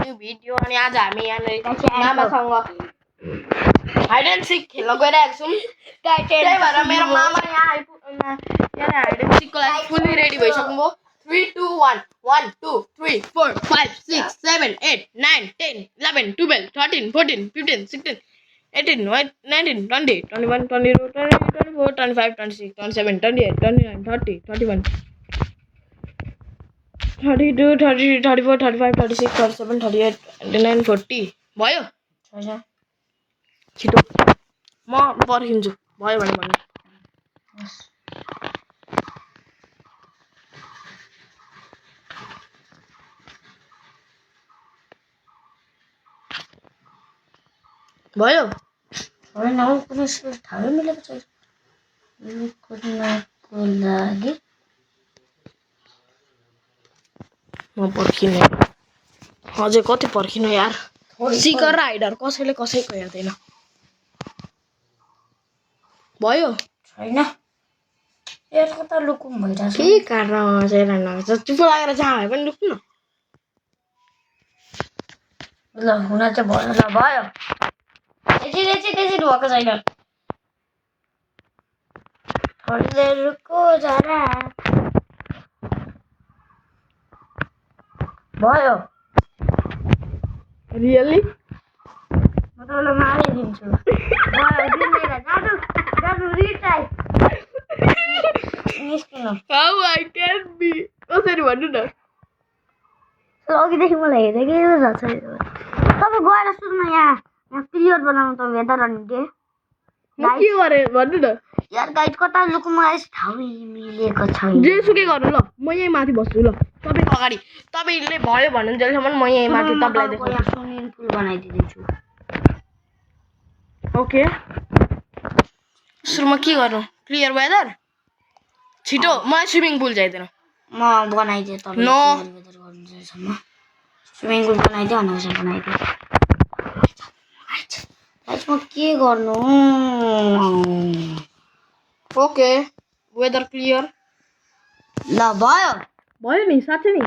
New video. अनि आज हामी यहाँनिर मामासँग हाइड एन्ड सिक खेल्न गइरहेको छौँ। त्यही भएर मेरो मामा यहाँ हाइड एन्ड सिकको लागि फुल्ली रेडी भइसक्नुभयो। 3 2 1 1 2 3 4 5 6 7 8 9 10 11 12 13 14 15 16 18 19 20 21 22 23 24 25 26 27 28 29 30 31 32 33 34 35 36 37 38 39 40 भयो छिटो म पर्खिन्छु भयो भने भन्नु भयो होइन कुनै ठाउँ मिलेको छ कुद्नको लागि म पर्खिनु अझै कति पर्खिनु यार सिकर र हाइडर कसैले कसैको हेर्दैन भयो छैन यसको त लुकुम भइरहेछ के कारण चाहिँ नगर्छ चुप लागेर जहाँ भए पनि लुक्नु ल हुन चाहिँ भयो ल भयो त्यसै भएको छैन थोरै रुको जरा भयो रियली म तपाईँलाई मारिदिन्छु भयो दिँदैन जादु जादु रिटाइ निस्किनु हाउ आई क्यान बी कसरी भन्नु न अघिदेखि मलाई हेरेकै जस्तो छ तपाईँ गएर सुन्नु यहाँ क्लियर बनाउनु त वेदर अनि डे म के गरे भन्नु न यार गाइड कता लुकुमा यस ठाउँ मिलेको छैन जेसुकै गर्नु ल म यही माथि बस्छु ल तपाईँको अगाडि तपाईँले भयो भन्नुन्जेलसम्म म यही माथि तपाईँलाई देखाउँछु स्विमिङ पुल बनाइदिन्छु ओके सुरुमा के गर्नु क्लियर वेदर छिटो मलाई स्विमिङ पुल चाहिँदैन म बनाइदिएँ तपाईँ नो वेदर गर्नुसम्म स्विमिङ पुल बनाइदिएँ अनि बनाइदिएँ म के गर्नु ओके वेदर क्लियर ल भयो भयो नि साँच्चै नि ल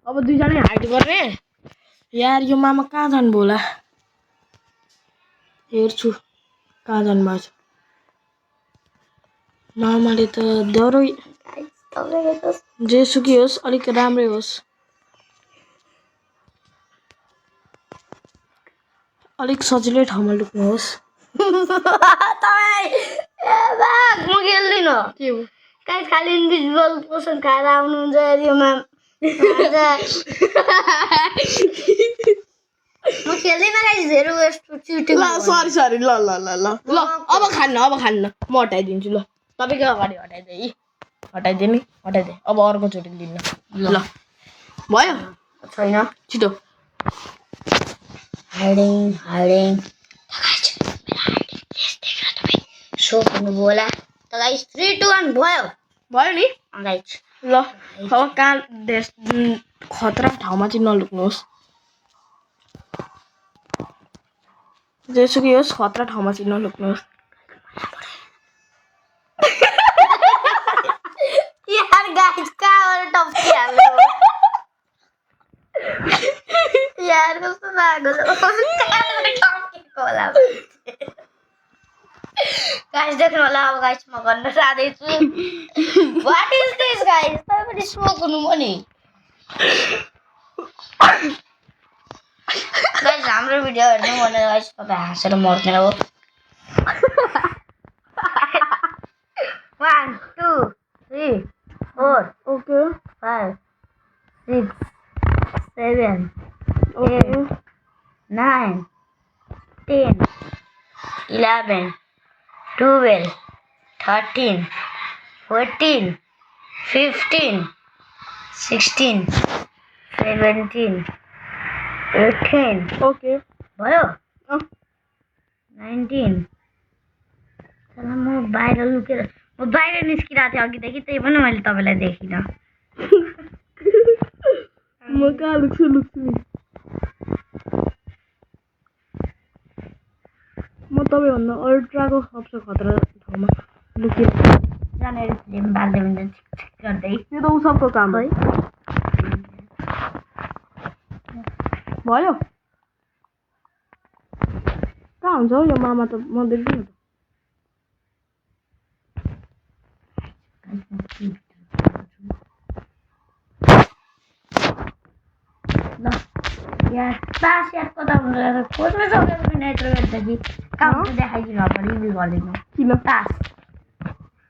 अब दुईजनै हाइड गर्ने यार यो मामा कहाँ जानुभयो होला हेर्छु कहाँ जानुभएको छ मामाले त डरै जेसुकै होस् अलिक राम्रै होस् अलिक सजिलै ठाउँमा लुक्नुहोस् म खेल्दिनँ के हो गाइस खालि इन्भिजिबल पोसन खाएर आउनुहुन्छ एरियामा म खेल्दिनँ गाइस धेरै यस्तो चिटिङ ल सरी ल ल ल ल ल अब खान्न म हटाइदिन्छु ल तपाईँको अगाडि हटाइदिए हटाइदिए नि हटाइदिए अब अर्कोचोटि दिन्न ल भयो छैन छिटो हाइडिङ सो हुनुभयो होला त गाइस 3 2 1 भयो नि गाइस ल अब कहाँ खतरा ठाउँमा चाहिँ नलुक्नुहोस् जेसुकै होस् खतरा ठाउँमा चाहिँ नलुक्नुहोस् यार गाइस कहाँबाट टप्किहाल्नु यार कस्तो लाग्यो टप्केको होला गाइस देख्नु होला अब गाइस म गर्न जाँदैछु व्हाट इज दिस गाइस तपाईँ पनि स्मोक हुनुभयो नि गाइस हाम्रो भिडियो हेर्नु भने गाइस तपाईँ हाँसेर मर्ने हो 1 2 3 4 ओके 5 6 7 8 9 10 11 12 13 14 15 16 17 18 ओके भयो 19 चल म बाहिर लुकेर म बाहिर निस्किरहेको थिएँ अघिदेखि त्यही पनि मैले तपाईँलाई देखिनँ म कहाँ लुक्छु नि म तपाईँभन्दा अल्ट्राको सबसे खतरा ठाउँमा लुकेर जानेर फिल्म बाल्दै हुन्छ छिक गर्दै त्यो त उसको काम है भयो कहाँ हुन्छ हौ यो मामा त म देख्दिनँ ल यार तास यार कता हुन्छ खोज्न सकेको छैन यत्रो बेरदेखि काउन्ट देखाइदिनु अब रिभ्यू गरिदिनु किन पास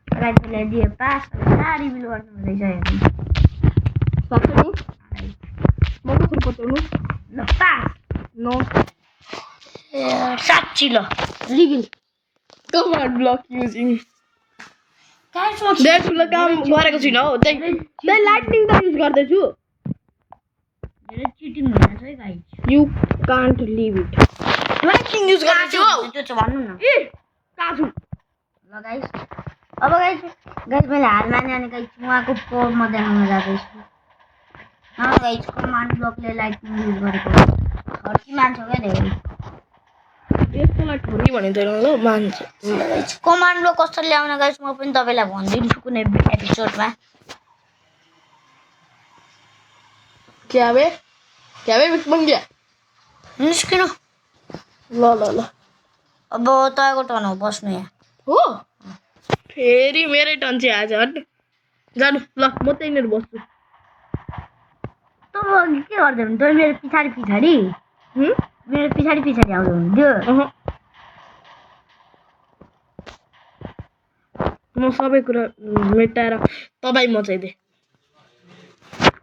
राइटले दिए पास रिभ्यू गर्नु हुँदैछ हेर्नु सक्छ नि म कसरी पचाउनु ल पास नो साँच्ची ल रिभ्यू कमान्ड ब्लक युजिङ कहाँ धेरै ठुलो काम गरेको छुइनँ हौ त्यही लाइटनिङ त युज गर्दैछु धेरै चिटिङ हुँदैछ है guys you can't live it lightning use गर्दैछु हौ त्यो चाहिँ भन्नु न ए कहाँ छु ल गाइस अब गाइस मैले हार माने अनि गाइस उहाँको पोर म देखाउन जाँदैछु गाइस कमान्ड ब्लकले लाइटनिङ युज गरेको खर्की मान्छ क्या धेरै यसकोलाई ठोरी भनिँदैन ल मान्छ कमान्ड ब्लक कसरी ल्याउन गाइस म पनि तपाईँलाई भनिदिन्छु कुनै एपिसोडमा क्या बे बिच बङ्ग्या निस्किनु ल ल ल अब तपाईँको टर्न हो बस्नु यहाँ हो फेरि मेरै टर्न चाहिँ आज हट जानु ल म त्यहीँनिर बस्छु तँ के गर्दै हुनु तँ मेरो पछाडि मेरो पछाडि आउँदै हुन्थ्यो म सबै कुरा मेटाएर तपाईँ मचाइदिएँ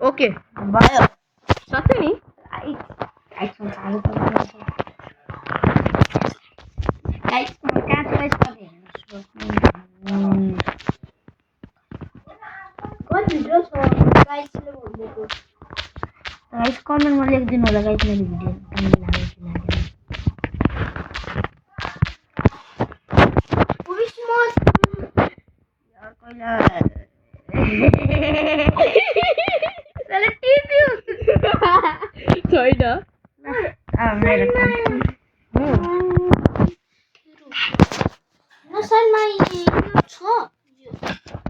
ओके भयो साँच्चै नि कमेन्टमा लेखिदिनु होला गाइस मेरो भिडियो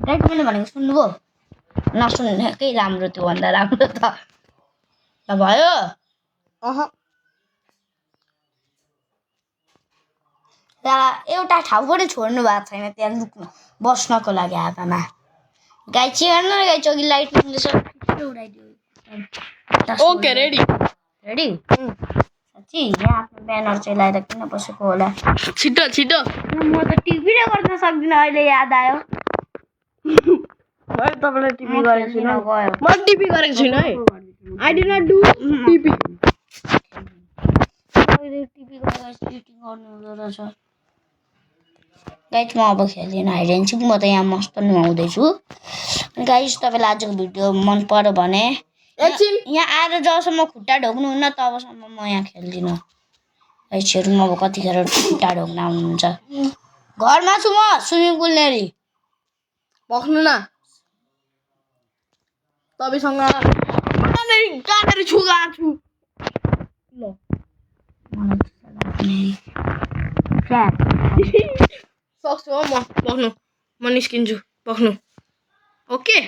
छैन मैले भनेको सुन्नुभयो नसुन्नेकै राम्रो त्यो भन्दा राम्रो त भयो एउटा ठाउँ पनि छोड्नु भएको छैन त्यहाँ लुक्नु बस्नको लागि हावामा गाई चाहिँ हेर्नु न गाई चोकी लाइट उडाइदियो ओके रेडी साँच्ची यहाँ आफ्नो ब्यानर चाहिँ लगाएर किन बसेको होला छिटो छिटो म त टिभी नै गर्न सक्दिनँ अहिले याद आयो मैले तपाईँलाई टिभी गरेको छुइनँ म टिभी गरेको छुइनँ है I did not do TV गर्नु रहेछ गाइस म अब खेल्दिनँ हाइड म त यहाँ मस्त नुहाउँदैछु अनि गाइस तपाईँलाई आजको भिडियो मन पर्यो भने यहाँ आएर जबसम्म खुट्टा ढोक्नुहुन्न तबसम्म म यहाँ खेल्दिनँ गाइसहरू अब कतिखेर खुट्टा ढोक्न आउनुहुन्छ घरमा छु म स्विमिङ पुल नेरी बस्नु न तपाईँसँग कहाँनिर छु ल सक्छु हो म बस्नु म निस्किन्छु बस्नु ओके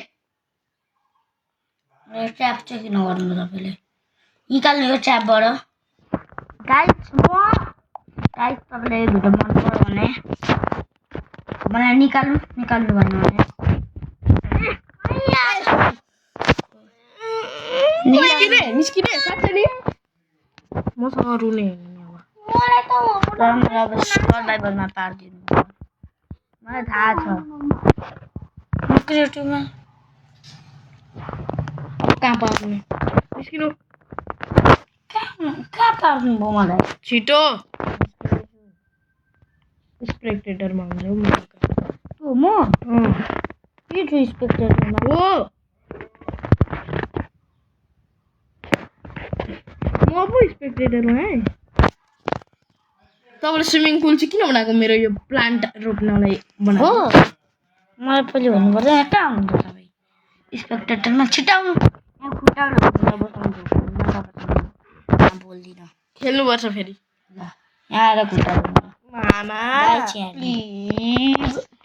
ट्र्याप चाहिँ किन गर्नु तपाईँले निकाल्नु यो ट्र्यापबाट गाइस तपाईँले यो भिडियो मन पर्यो भने मलाई निकाल्नु भन्नु भने निस्किने साँच्चै नि मसँग रुने अब सर्भाइभलमा पारिदिनु मलाई थाहा छ क्रिएटिभमा कहाँ पार्ने निस्किनु कहाँ पार्नु भयो मलाई छिटो स्पेक्टेटरमा हुन्छ म के छु स्पेक्टेटरमा हो म पो स्पेक्टेटरमा है तपाईँले स्विमिङ पुल चाहिँ किन बनाएको मेरो यो प्लान्ट रोप्नलाई बनाएको मलाई पहिले भन्नु पर्छ यहाँ कहाँ हुनुहुन्छ तपाईँ स्पेक्टेटरमा छिटाउनु यहाँ खुट्टा बोल्दिनँ खेल्नुपर्छ फेरि ल यहाँ आएर खुट्टा मामा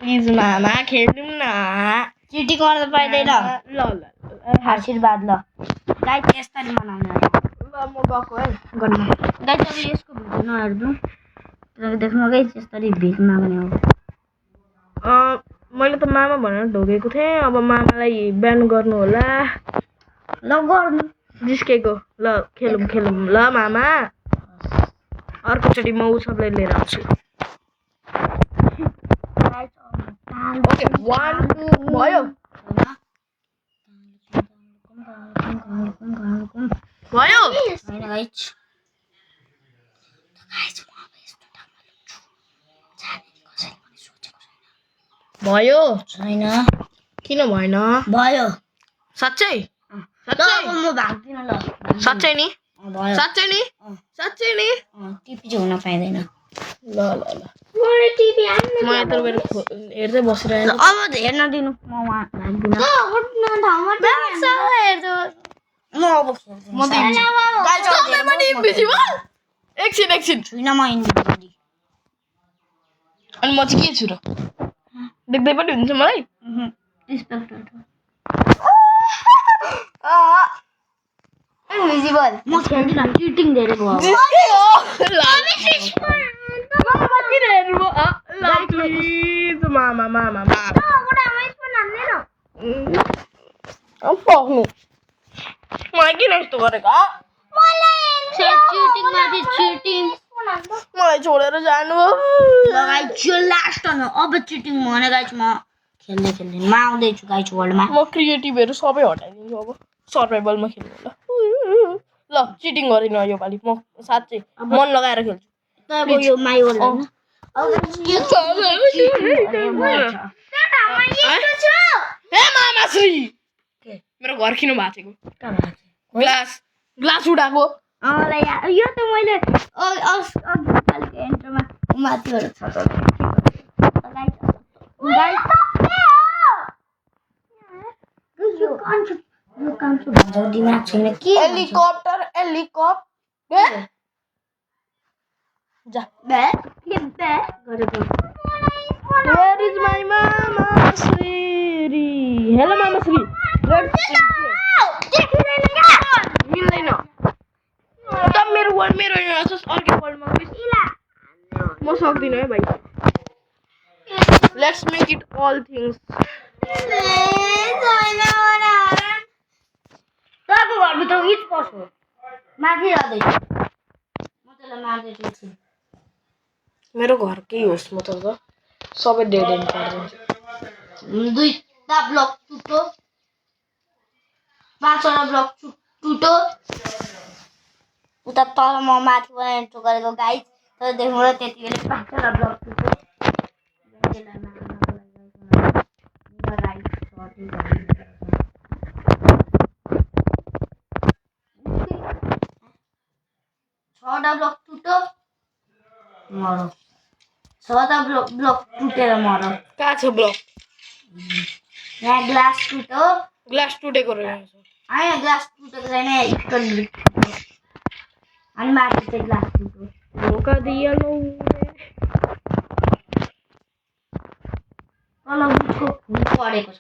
प्लिज मामा खेलौँ न चिटी गर्न पाइँदैन ल ल आशीर्वाद ल गाई यसरी मनाउने म गएको है गर्नु गाइस अब यसको भिडियो नहेर्नु तर देख्नु गाइस यसरी भिख माग्ने हो मैले त मामा भनेर ढोगेको थिएँ अब मामालाई ब्यान गर्नु होला ल गर्नु जिस्केको ल खेलौँ ल मामा अर्कोचोटि म उसलाई लिएर आउँछु ओके 1 2 भयो भयो हैन गाइस भयो छैन किन भएन भयो साच्चै ल अब म भाग्दिन ल साच्चै नि भयो साच्चै नि टिपी चाहिँ हुन पाइँदैन ल म यत्रो बेर हेर्दै बसिरहेको अब हेर्न दिनु म वहाँ भाग्दिन म अब म इन्भिजिबल एकछिन छुइनँ म इन्भिजिबल अनि म चाहिँ के छु र देख्दै पनि हुन्छ मलाई इन्भिजिबल म खेल्दिनँ चिटिङ धेरै भयो मामा मलाई किन यस्तो गरेको चिटिङ मलाई छोडेर जानु लास्ट अब चिटिङ भने गाइस म खेल्दैन म आउँदैछु गाइस वर्ल्डमा म क्रिएटिभहरू सबै हटाइदिन्छु अब सर्भाइभलमा खेल्नु ल चिटिङ गरिन यो पालि म साँच्चै मन लगाएर खेल्छु अब यो माई वर्ल्ड मामाश्री मेरो घर किन भाँचेको ग्लास उडाएको यो त मैले एन्टरमा माथिबाट छ दिमाग छैन के हेलिकप्टर जा गरेको Where is my mama Sri? Hello mama Sri. मिल्दैन त मेरो अर्को वर्ल्डमा म सक्दिनँ है भाइ let's make it all things तपाईँको घरभित्र हिट पर्छ माथि रहँदै म त्यसलाई मार्दैछु मेरो घर केही होस् म त सबै डेड एन्ड पारिदिन्छु 2टा ब्लक टुटो 5वटा ब्लक टुटो उता तल म माथिबाट एन्टर गरेको गाइस तर देख्नु र त्यति बेला 5वटा ब्लक टुटो छवटा ब्लक टुटो मरो 6वटा ब्लक टुटेर मरो कहाँ छ ब्लक यहाँ ग्लास टुटेको रहेछ होइन ग्लास टुटेको छैन अनि माथि चाहिँ ग्लास टुटो धोका दिएनौ तल बुटको फुल परेको छ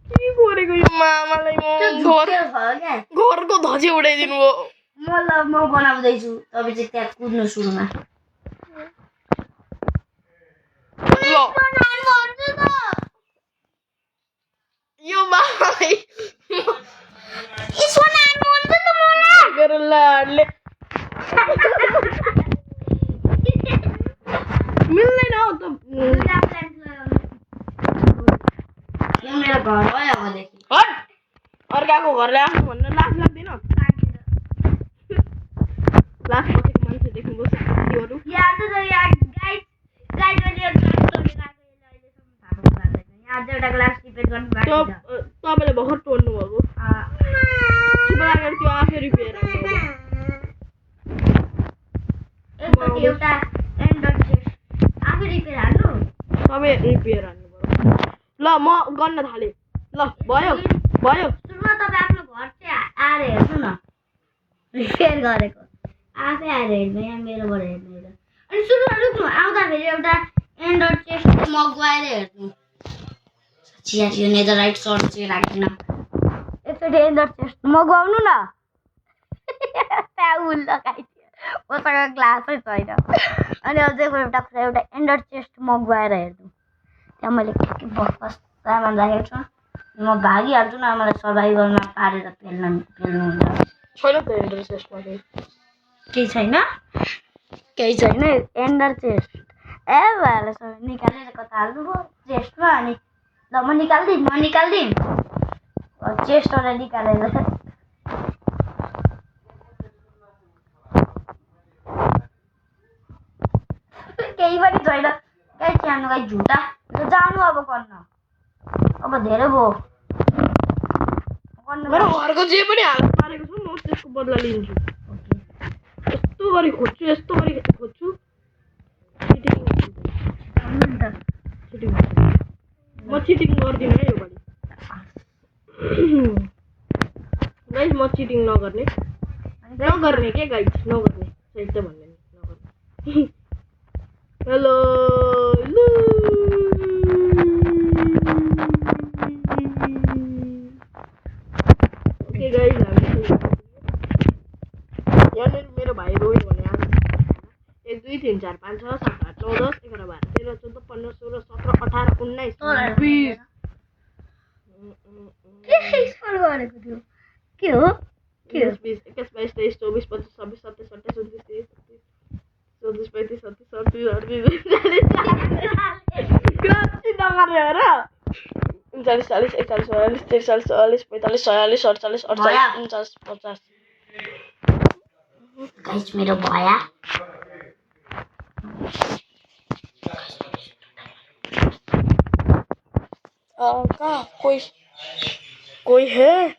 के गरेको यो मामालाई घरको धजे उडाइदिनु हो म बनाउँदैछु तपाईँ चाहिँ त्यहाँ कुद्नु सुरुमा यो मामालाई मिल्दैन हौ त मेरो घर हो अबदेखि अर्काको घरले आफ्नो भन्न लाज लाग्दैन लाज बसेको मान्छे देख्नुभयो साथीहरू तपाईँले भर्खर तोड्नु भएको त्यो आफै रिपेयर सबै रिपेयर हान्नु पर्यो ल म गर्न थालेँ ल भयो सुरुमा तपाईँ आफ्नो घर चाहिँ आएर हेर्नु न रिपेयर गरेको आफै आएर हेर्नु यहाँ मेरोबाट हेर्नु अनि सुरु रुक्नु आउँदाखेरि एउटा एन्डर चेस्ट मगाएर हेर्नु साँच्ची यार यो नेदरराइट सर्ट चाहिँ राख्दैन एकचोटि एन्डर चेस्ट मगाउनु न त्यहाँ उल लगाइदियो मसँग ग्लासै छैन अनि अझै एउटा कुरा एउटा एन्डर चेस्ट मगाएर हेर्नु त्यहाँ मैले के बकवास सामान राखेको छु म भागिहाल्छु न मलाई सर्भाइभलमा पारेर पेल्नुहुन्छ छैन त एन्डर चेस्टमा केही छैन एन्डर चेस्ट ए भएर सबै निकालेर कता हाल्नुभयो चेस्टमा अनि ल म निकाल्दिन चेस्टबाट निकालेर केही पनि छैन गाई स्याहार्नु गाई झुटा जानु अब गर्न अब धेरै भयो मेरो घरको जे पनि हाल्नु पारेको छु म त्यसको बदला लिन्छु यस्तो गरी खोज्छु म चिटिङ गर्दिनँ है योपालि गाइस म चिटिङ नगर्ने के गाइस नगर्ने सही त भन्ने नगर्ने हेलो ओके गाइस यहाँनिर मेरो भाइ रोयो भने आज 1 2 3 4 5 6 7 8 9 10 11 12 13 14 15 16 17 18 19 20 के हो 20 21 22 23 24 25 26 27 28 29 30 31 35 36 37 38 39 40 41 42 43 44 45 46 47 48 49 50 गाइस मेरो भया कहाँ कोई है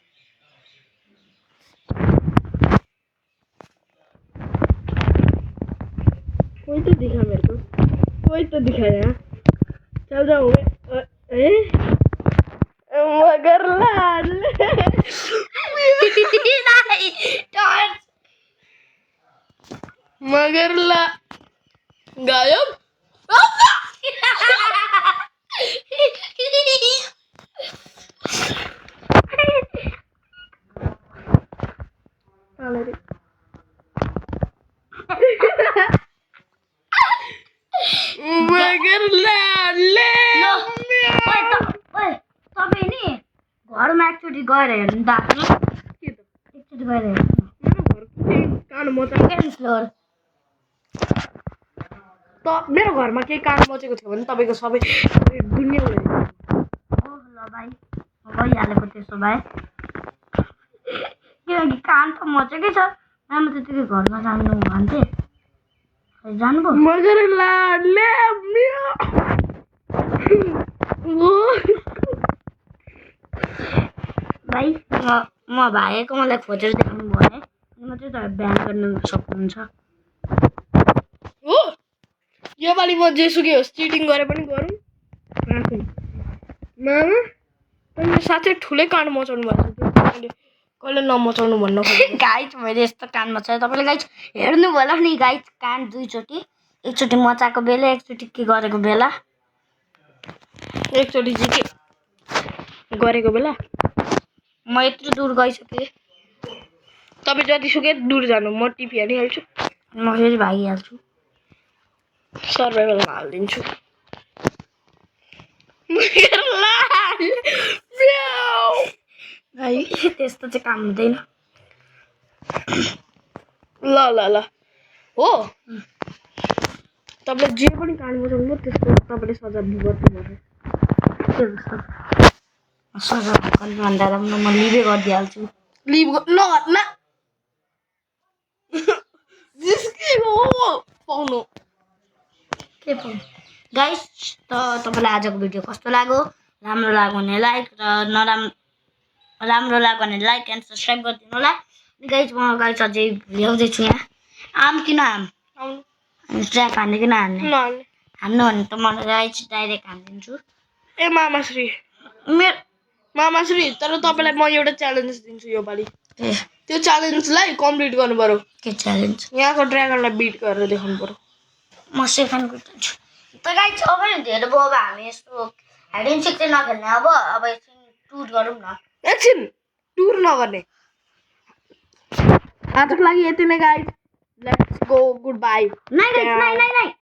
कोई तो दिखा मेरे को यहाँ चल जाऊँ मगर लाल मगर ला गायब मगर लाले तपाईँ नि घरमा एकचोटि गएर हेर्नु त आफ्नो एकचोटि गएर हेर्नु मेरो घरमा केही कान मचेको थियो भने तपाईँको सबै दुनियाँ ल भाइ भइहालेको त्यसो भए किनकि कान त मचेकै छ राम्रो त्यतिकै घरमा जानु भन्थे जानुभयो मगर लाडले भाइ म भाइको मलाई खोजेर देखाउनु भयो भने मात्रै तपाईँ बिहान गर्न सक्नुहुन्छ हो योपालि म जेसुकै होस् चिटिङ गरे पनि गरौँ मामा तपाईँ साँच्चै ठुलै कान मचाउनु भएको छ कहिले नमचाउनु भन्नु गाइस मैले यस्तो कान मचाएँ तपाईँले गाइस हेर्नु होला नि गाइस कान दुईचोटि एकचोटि मचाएको बेला एकचोटि के गरेको बेला एकचोटि चाहिँ के गरेको बेला म यत्रो दूर गइसकेँ तपाईँ जतिसुकै दूर जानु म टिपी हालिहाल्छु म फेरि भागिहाल्छु सर्भाइभलमा हालिदिन्छु भाइ त्यस्तो चाहिँ काम हुँदैन ल हो तपाईँले जे पनि कान मचाउनु भयो त्यसको तपाईँले सजाय गर्नुपर्छ सजाय भन्दा राम्रो म लिभै गरिदिइहाल्छु लिभ न पाउनु के पाउनु गाइस त तपाईँलाई आजको भिडियो कस्तो लाग्यो राम्रो लाग्यो भने लाइक र राम्रो लाग्यो भने लाइक एन्ड सब्सक्राइब गरिदिनु होला गाइस म गाइस अझै ल्याउँदैछु यहाँ आम किन आम ट्र्याक हान्ने किन हान्ने हान्नु भने त मलाई गाइस डाइरेक्ट हानिदिन्छु ए मामाश्री तर तपाईँलाई म एउटा च्यालेन्ज दिन्छु योपालि त्यो च्यालेन्जलाई कम्प्लिट गर्नु पर्यो के च्यालेन्ज यहाँको ड्रागनलाई बिट गरेर देखाउनु पर्यो म सेकेन्ड कुट्छु त गाइस अब नि धेरै भयो अब हामी यस्तो हाइड एन्ड सिक चाहिँ नखेल्ने अब एकछिन टुर गरौँ न एकछिन टुर नगर्ने आजको लागि यति नै guys let's go good by नाइ